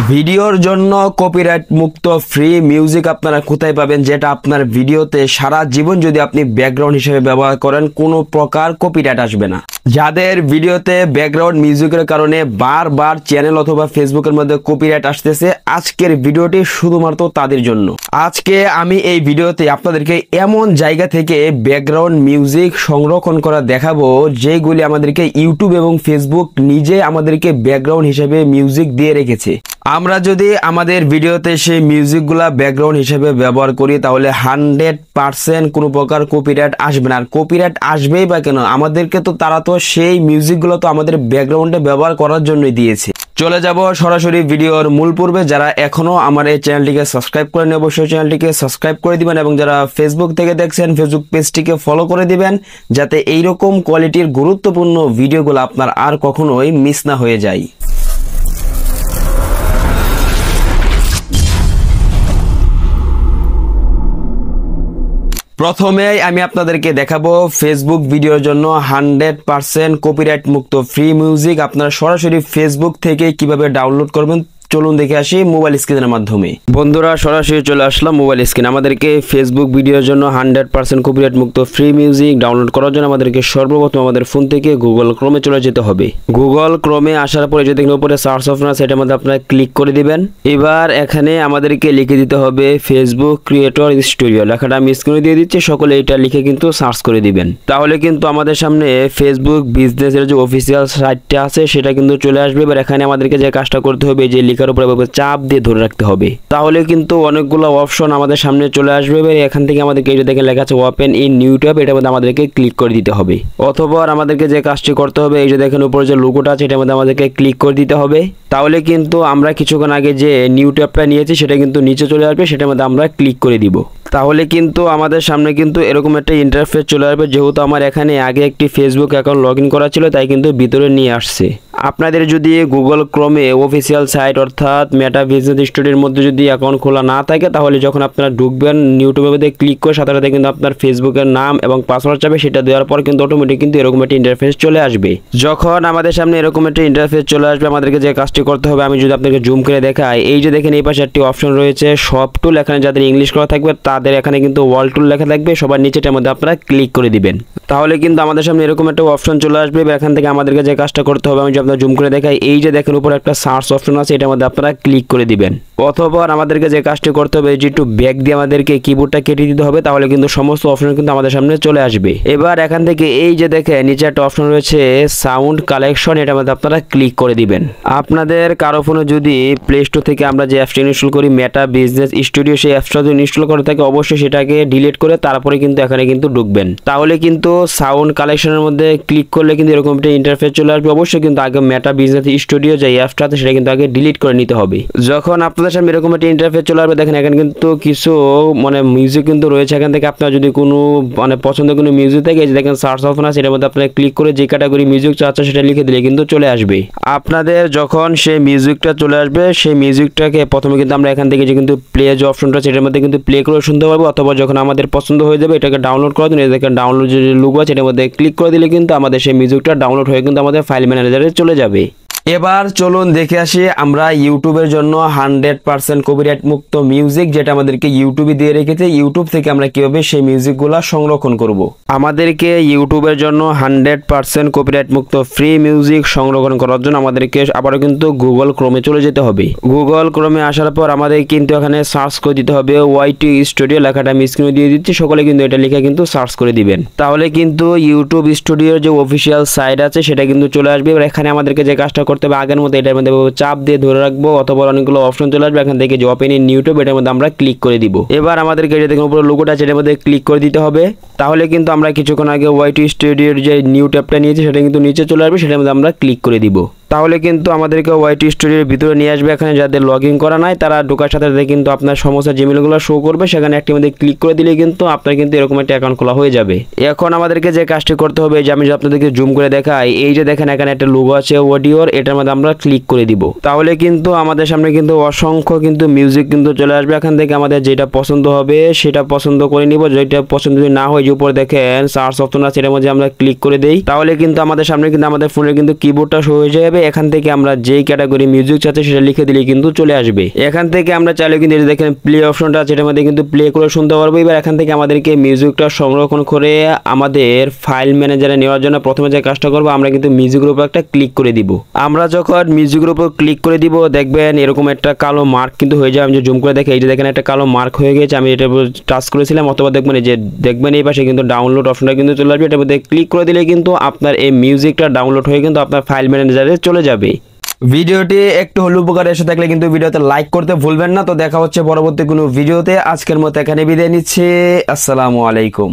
ভিডিওর জন্য কপিরাইট মুক্ত ফ্রি মিউজিক আপনারা কোথায় পাবেন, যেটা আপনার ভিডিওতে সারা জীবন যদি আপনি ব্যাকগ্রাউন্ড হিসেবে ব্যবহার করেন কোনো প্রকার কপিরাইট আসবে না। যাদের ভিডিওতে ব্যাকগ্রাউন্ড মিউজিকের কারণে বারবার চ্যানেল অথবা ফেসবুকের মধ্যে কপিরাইট আসতেছে, আজকের ভিডিওটি শুধুমাত্র তাদের জন্য। আজকে আমি এই ভিডিওতে আপনাদেরকে এমন জায়গা থেকে ব্যাকগ্রাউন্ড মিউজিক সংরক্ষণ করা দেখাবো যেগুলি আমাদেরকে ইউটিউব এবং ফেসবুক নিজে আমাদেরকে ব্যাকগ্রাউন্ড হিসেবে মিউজিক দিয়ে রেখেছে। আমরা যদি আমাদের ভিডিওতে সেই মিউজিকগুলা ব্যাকগ্রাউন্ড হিসেবে ব্যবহার করি তাহলে 100% কোনো প্রকার কপিরাইট আসবে না। আর কপিরাইট আসবেই বা কেন, আমাদেরকে তো তারা তো সেই মিউজিকগুলো তো আমাদের ব্যাকগ্রাউন্ডে ব্যবহার করার জন্যই দিয়েছে। চলে যাব সরাসরি ভিডিওর মূল পূর্বে। যারা এখনো আমার এই চ্যানেলটিকে সাবস্ক্রাইব করেন অবশ্যই চ্যানেলটিকে সাবস্ক্রাইব করে দিবেন, এবং যারা ফেসবুক থেকে দেখছেন ফেসবুক পেজটিকে ফলো করে দিবেন, যাতে এইরকম কোয়ালিটির গুরুত্বপূর্ণ ভিডিওগুলো আপনার আর কখনোই মিস না হয়ে যায়। প্রথমেই আমি আপনাদেরকে দেখাবো ফেসবুক ভিডিওর জন্য 100% কপিরাইট মুক্ত ফ্রি মিউজিক আপনারা সরাসরি ফেসবুক থেকে কিভাবে ডাউনলোড করবেন। চলুন দেখে আসি মোবাইল স্ক্রিনের মাধ্যমে। বন্ধুরা সরাসরি চলে আসলাম মোবাইল স্ক্রিন। আমাদেরকে ফেসবুক ভিডিওর জন্য 100% কপিরাইট মুক্ত ফ্রি মিউজিক ডাউনলোড করার জন্য আমাদেরকে সর্বপ্রথম আমাদের ফোন থেকে গুগল ক্রোমে চলে যেতে হবে। গুগল ক্রোমে আসার পরে যদি দেখেন উপরে সার্চ অপশন আছে, এটার মধ্যে আপনারা ক্লিক করে দিবেন। এবার এখানে আমাদেরকে লিখে দিতে হবে ফেসবুক ক্রিয়েটর স্টুডিও, লেখাটা আমি স্ক্রিনে দিয়ে দিচ্ছি, সকলে এটা লিখে কিন্তু সার্চ করে দিবেন। তাহলে কিন্তু আমাদের সামনে ফেসবুক বিজনেসের যে অফিসিয়াল সাইটটা আছে সেটা কিন্তু চলে আসবে। এবার এখানে আমাদেরকে যে কাজটা করতে হবে, যে উপরে চাপ দিয়ে ধরে রাখতে হবে, তাহলে কিন্তু অনেকগুলো অপশন আমাদের সামনে চলে আসবে। এবার এখান থেকে আমাদেরকে এই যে দেখেন লেখা আছে ওপেন ইন নিউ ট্যাব, এটার মধ্যে আমাদেরকে ক্লিক করে দিতে হবে। অথবা আমাদেরকে যে কাজটি করতে হবে, এই যে দেখেন উপরে যে লোগোটা আছে এটার মধ্যে আমাদেরকে ক্লিক করে দিতে হবে। তাহলে কিন্তু আমরা কিছুক্ষণ আগে যে নিউ ট্যাবটা নিয়েছি সেটা কিন্তু নিচে চলে আসবে, সেটার মধ্যে আমরা ক্লিক করে দিব। তাহলে কিন্তু আমাদের সামনে কিন্তু এরকম একটা ইন্টারফেস চলে আসবে। যেহেতু আমার এখানে আগে একটি ফেসবুক অ্যাকাউন্ট লগ ইন করা ছিল, তাই কিন্তু ভিতরে নিয়ে আসছে। আপনাদের যদি গুগল ক্রোমে অফিসিয়াল সাইট অর্থাৎ মেটা বিজনেস স্টুডিওর মধ্যে যদি অ্যাকাউন্ট খোলা না থাকে, তাহলে যখন আপনারা ঢুকবেন ইউটিউবের মধ্যে ক্লিক করে সাথে সাথে কিন্তু আপনার ফেসবুকের নাম এবং পাসওয়ার্ড চাবে, সেটা দেওয়ার পর কিন্তু অটোমেটিক কিন্তু এরকম একটা ইন্টারফেস চলে আসবে। যখন আমাদের সামনে এরকম একটা ইন্টারফেস চলে আসবে, আমাদেরকে যে কাজটি করতে হবে, আমি যদি আপনাকে জুম করে দেখাই, এই যে দেখেন এই পাশে একটি অপশন রয়েছে সব টুল, এখানে যাদের ইংলিশ করা থাকবে তাদের এখানে কিন্তু ওয়াল টুল লেখা থাকবে, সবার নিচেটার মধ্যে আপনারা ক্লিক করে দিবেন। তাহলে কিন্তু আমাদের সামনে এরকম একটা অপশন চলে আসবে। এখান থেকে আমাদেরকে যে কাজটা করতে হবে, আমি যদি আপনার জুম করে দেখাই, এই যে দেখেন উপরে একটা সার্চ অপশন আছে, এটার মধ্যে আপনারা ক্লিক করে দিবেন। অথবা আমাদেরকে যে কাজটি করতে হবে, যে একটু ব্যাক দিয়ে আমাদেরকে কিবোর্ডটা কেটে দিতে হবে, তাহলে কিন্তু সমস্ত অপশন কিন্তু আমাদের সামনে চলে আসবে। এবার এখান থেকে এই যে দেখেন নিচে একটা অপশন রয়েছে সাউন্ড কালেকশন, এটার মধ্যে আপনারা ক্লিক করে দিবেন। আপনাদের কারো ফোনে যদি প্লে স্টোর থেকে আমরা যে অ্যাপসটা ইনস্টল করি মেটা বিজনেস স্টুডিও, সেই অ্যাপসটা যদি ইনস্টল করে থাকে অবশ্যই সেটাকে ডিলিট করে তারপরে কিন্তু এখানে কিন্তু ঢুকবেন। তাহলে কিন্তু সাউন্ড কালেকশনের মধ্যে ক্লিক করলে কিন্তু এরকম একটা ইন্টারফেস চলে আসবে। অবশ্যই কিন্তু আগে মেটা বিজনেস স্টুডিও যে অ্যাপসটা আছে সেটা কিন্তু আগে ডিলিট করে নিতে হবে। যখন আপনাদের সামনে এরকম একটা ইন্টারফেস চলে আসবে, দেখেন এখানে কিন্তু কিছু মিউজিক কিন্তু রয়েছে। এখান থেকে আপনার যদি কোনো পছন্দের কোনো মিউজিক থাকে, এই যে দেখেন সার্চ অপশন আছে, এটার মধ্যে আপনারা ক্লিক করে যে ক্যাটাগরি মিউজিক চাচ্ছেন সেটা লিখে দিলে কিন্তু চলে আসবে। আপনাদের যখন সেই মিউজিকটা চলে আসবে, সেই মিউজিকটাকে প্রথমে কিন্তু আমরা এখান থেকে যে কিন্তু প্লে যে অপশনটা আছে এটার মধ্যে কিন্তু প্লে করে শুনতে পারবো। অথবা যখন আমাদের পছন্দ হয়ে যাবে এটাকে ডাউনলোড করার জন্য দেখেন ডাউনলোড যে লোগো আছে এটার মধ্যে ক্লিক করে দিলে কিন্তু আমাদের সেই মিউজিকটা ডাউনলোড হয়ে কিন্তু আমাদের ফাইল ম্যানেজারে চলে যাবে। এবার চলুন দেখে আসি আমরা ইউটিউবের জন্য 100% কপিরাইট মুক্ত মিউজিক যেটা আমাদেরকে ইউটিউবে দিয়ে রেখেছে, ইউটিউব থেকে আমরা কিভাবে সেই মিউজিকগুলো সংরক্ষণ করব। আমাদেরকে ইউটিউবের জন্য 100% কপিরাইট মুক্ত ফ্রি মিউজিক সংরক্ষণ করার জন্য আমাদেরকে আবারও কিন্তু গুগল ক্রোমে চলে যেতে হবে। গুগল ক্রোমে আসার পর আমাদের কিন্তু এখানে সার্চ করে দিতে হবে ওয়াইটি স্টুডিও, লেখাটা আমি স্ক্রিনে দিয়ে দিচ্ছি, সকলে কিন্তু এটা লিখে কিন্তু সার্চ করে দিবেন। তাহলে কিন্তু ইউটিউব স্টুডিওর যে অফিসিয়াল সাইট আছে সেটা কিন্তু চলে আসবে। এবার এখানে আমাদেরকে যে কাজটা করতে হবে, আগের মতো এটার মধ্যে চাপ দিয়ে ধরে রাখবো, অথবা অনেকগুলো অপশন চলে আসবে। এখান থেকে যে ওপেন ইন নিউ ট্যাব এটার মধ্যে আমরা ক্লিক করে দিব। এবার আমাদেরকে যে দেখুন উপরে লোগোটা আছে এটার মধ্যে ক্লিক করে দিতে হবে। তাহলে কিন্তু আমরা কিছুক্ষণ আগে ওয়াইটি স্টুডিওর যে নিউ ট্যাবটা নিয়েছি সেটা কিন্তু নিচে চলে আসবে, সেটার মধ্যে আমরা ক্লিক করে দিব। তাহলে কিন্তু আমাদেরকে ওয়াইটি স্টুডিওর ভিতরে নিয়ে আসবে। এখানে যাদের লগ ইন করা নাই তারা ঢোকার সাথে সাথে কিন্তু আপনার সমস্ত জিমেলগুলো শো করবে, সেখানে একটি মধ্যে ক্লিক করে দিলে কিন্তু আপনার কিন্তু এরকম একটা অ্যাকাউন্ট খোলা হয়ে যাবে। এখন আমাদেরকে যে কাজটি করতে হবে, যে আমি আপনাদেরকে জুম করে দেখাই, এই যে দেখেন এখানে একটা লোগো আছে অডিওর, এটার মধ্যে আমরা ক্লিক করে দিব। তাহলে কিন্তু আমাদের সামনে কিন্তু অসংখ্য কিন্তু মিউজিক কিন্তু চলে আসবে। এখান থেকে আমাদের যেটা পছন্দ হবে সেটা পছন্দ করে নিব। যেটা পছন্দ যদি না হয় যে উপরে দেখেন সার্চ অপশন আছে এটার মধ্যে আমরা ক্লিক করে দেই, তাহলে কিন্তু আমাদের সামনে কিন্তু আমাদের ফোনের কিন্তু কিবোর্ডটা শো হয়ে যাবে। যাবে। এখান থেকে আমরা যেই ক্যাটাগরি মিউজিক চাচ্ছি সেটা লিখে দিলে কিন্তু চলে আসবে। এখান থেকে আমরা চাইলে কিন্তু এই যে দেখেন প্লে অপশনটা আছে, এটার মধ্যে কিন্তু প্লে করে শুনতে পারবো। এবার এখান থেকে আমাদেরকে মিউজিকটা সংরক্ষণ করে আমাদের ফাইল ম্যানেজারে নেওয়ার জন্য প্রথমে যে কাজটা করবো, আমরা কিন্তু মিউজিকের উপর একটা ক্লিক করে দিব। আমরা যখন মিউজিকের উপর ক্লিক করে দিব দেখবেন এরকম একটা কালো মার্ক কিন্তু হয়ে যায়। আমি যে জুম করে দেখি, এই যে দেখেন একটা কালো মার্ক হয়ে গেছে, আমি এটার উপর টাচ করেছিলাম। অথবা দেখবেন এই যে দেখবেন এই পাশে কিন্তু ডাউনলোড অপশনটা কিন্তু চলে আসবে, এটার মধ্যে ক্লিক করে দিলে কিন্তু আপনার এই মিউজিকটা ডাউনলোড হয়ে কিন্তু আপনার ফাইল ম্যানেজারে চলে যাবে। ভিডিওটি একটু হলে উপকারে এসে থাকলে কিন্তু ভিডিওতে লাইক করতে ভুলবেন না। তো দেখা হচ্ছে পরবর্তী কোনো ভিডিওতে। আজকের মতো এখানে বিদায় নিচ্ছি। আসসালামু আলাইকুম।